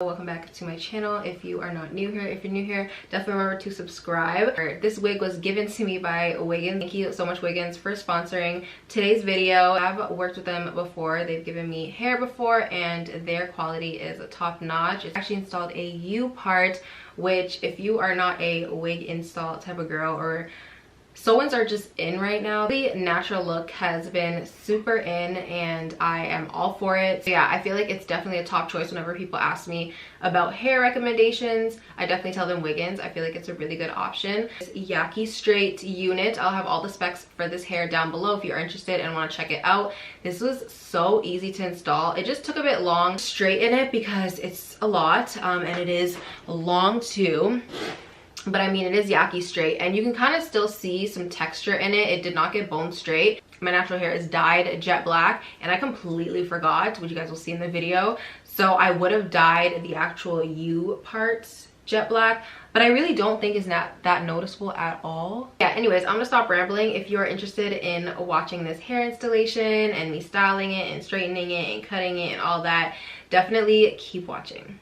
Welcome back to my channel. If you are not new here, if you're new here, definitely remember to subscribe. This wig was given to me by Wiggins. Thank you so much, Wiggins, for sponsoring today's video. I've worked with them before. They've given me hair before and their quality is top notch. It's actually installed a U part, which if you are not a wig install type of girl, or sew-ins are just in right now. The natural look has been super in and I am all for it. So yeah, I feel like it's definitely a top choice whenever people ask me about hair recommendations. I definitely tell them Wiggins. I feel like it's a really good option. This Yaki straight unit, I'll have all the specs for this hair down below if you're interested and want to check it out. This was so easy to install. It just took a bit long to straighten it because it's a lot and it is long too. But I mean, it is Yaki straight and you can kind of still see some texture in it. It did not get bone straight. My natural hair is dyed jet black and I completely forgot, which you guys will see in the video. So I would have dyed the actual U parts jet black, but I really don't think it's not that noticeable at all. Yeah, anyways, I'm gonna stop rambling. If you're interested in watching this hair installation and me styling it and straightening it and cutting it and all that, definitely keep watching.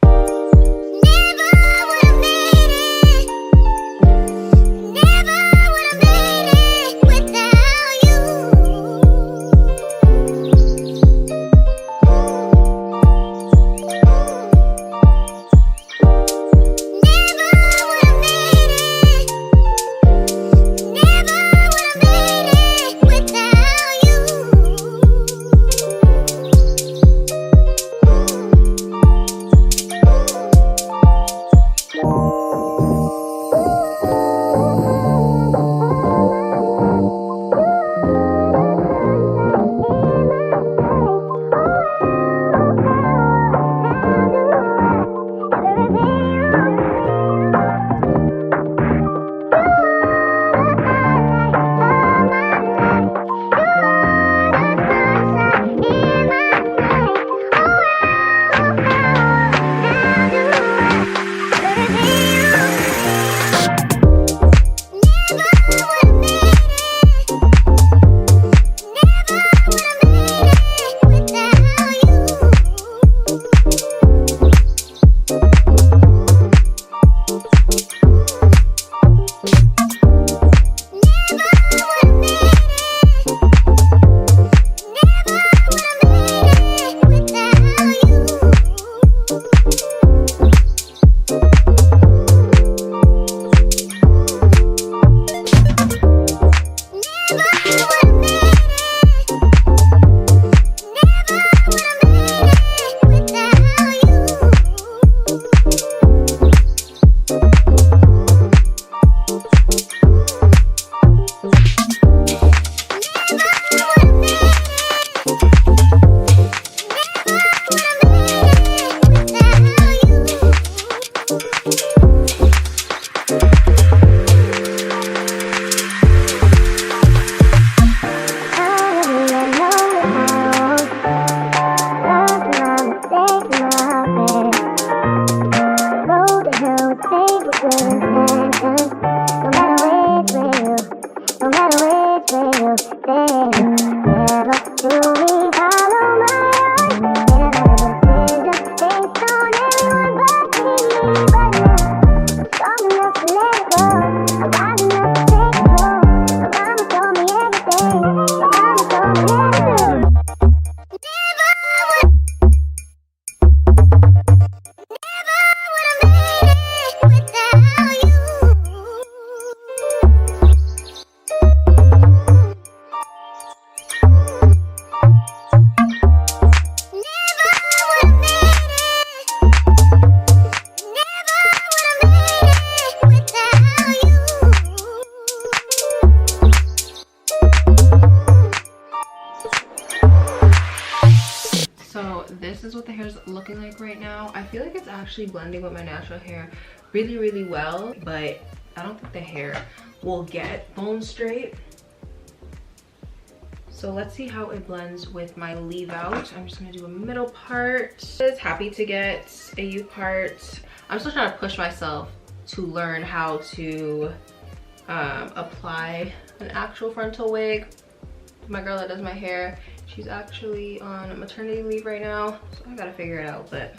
This is what the hair is looking like right now. I feel like it's actually blending with my natural hair really well, but I don't think the hair will get bone straight. So let's see how it blends with my leave out. I'm just gonna do a middle part. Just happy to get a U part. I'm still trying to push myself to learn how to apply an actual frontal wig. My girl that does my hair, she's actually on maternity leave right now, so I gotta figure it out. But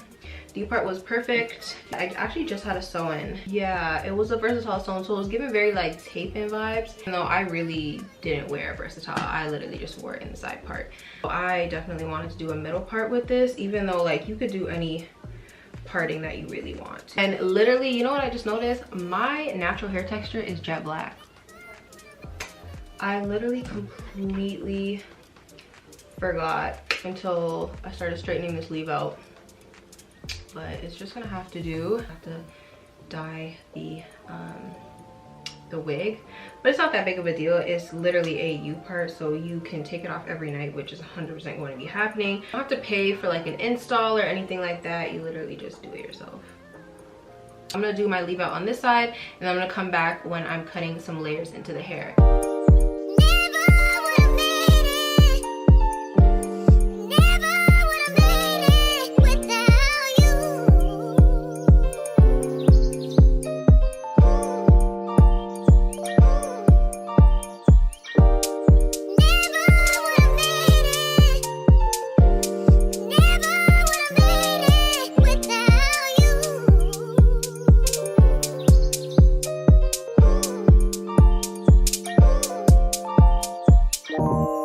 D part was perfect. I actually just had a sew-in. Yeah, it was a versatile sew-in, so it was giving very like tape-in vibes. Even though I really didn't wear versatile, I literally just wore it in the side part. So I definitely wanted to do a middle part with this, even though like you could do any parting that you really want. And literally, you know what I just noticed? My natural hair texture is jet black. I literally completely forgot until I started straightening this leave out, but it's just gonna have to do. I have to dye the wig, but it's not that big of a deal. It's literally a U part, so you can take it off every night, which is 100% going to be happening. You don't have to pay for like an install or anything like that. You literally just do it yourself. I'm gonna do my leave out on this side, and I'm gonna come back when I'm cutting some layers into the hair. You